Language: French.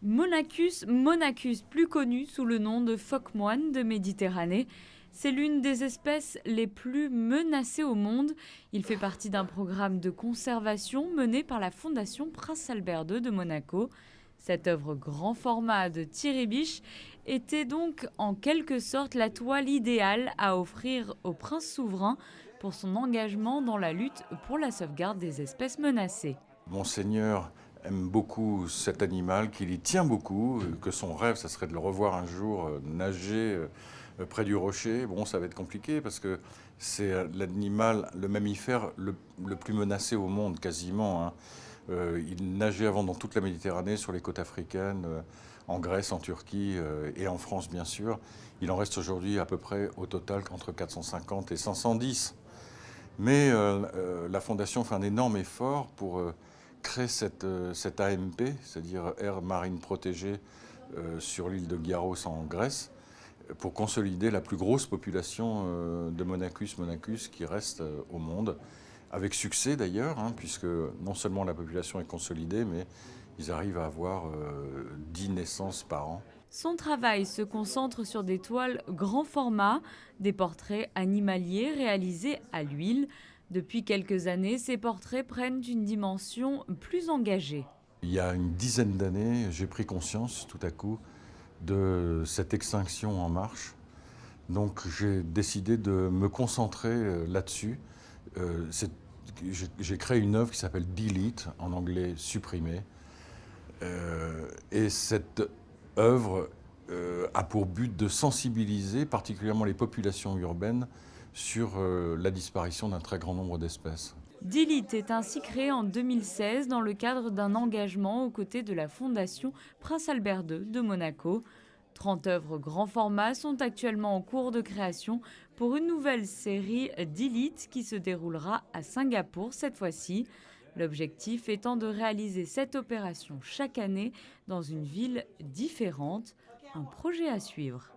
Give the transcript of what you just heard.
Monachus monachus, plus connu sous le nom de phoque-moine de Méditerranée. C'est l'une des espèces les plus menacées au monde. Il fait partie d'un programme de conservation mené par la Fondation Prince Albert II de Monaco. Cette œuvre grand format de Thierry Biche était donc en quelque sorte la toile idéale à offrir au prince souverain pour son engagement dans la lutte pour la sauvegarde des espèces menacées. Monseigneur aime beaucoup cet animal, qu'il y tient beaucoup, que son rêve, ça serait de le revoir un jour nager près du rocher. Bon, ça va être compliqué parce que c'est l'animal, le mammifère le plus menacé au monde quasiment, hein. Il nageait avant dans toute la Méditerranée, sur les côtes africaines, en Grèce, en Turquie et en France bien sûr. Il en reste aujourd'hui à peu près au total entre 450 et 510. Mais la Fondation fait un énorme effort pour créer cette AMP, c'est-à-dire aire marine protégée sur l'île de Giaros en Grèce, pour consolider la plus grosse population de Monachus monachus qui reste au monde, avec succès d'ailleurs, hein, puisque non seulement la population est consolidée, mais ils arrivent à avoir 10 naissances par an. Son travail se concentre sur des toiles grand format, des portraits animaliers réalisés à l'huile. Depuis quelques années, ces portraits prennent une dimension plus engagée. Il y a une dizaine d'années, j'ai pris conscience tout à coup de cette extinction en marche. Donc j'ai décidé de me concentrer là-dessus. J'ai créé une œuvre qui s'appelle Delete, en anglais supprimé. Et cette œuvre a pour but de sensibiliser particulièrement les populations urbaines sur la disparition d'un très grand nombre d'espèces. Delete est ainsi créé en 2016 dans le cadre d'un engagement aux côtés de la Fondation Prince Albert II de Monaco. 30 œuvres grand format sont actuellement en cours de création pour une nouvelle série Delete qui se déroulera à Singapour cette fois-ci. L'objectif étant de réaliser cette opération chaque année dans une ville différente. Un projet à suivre.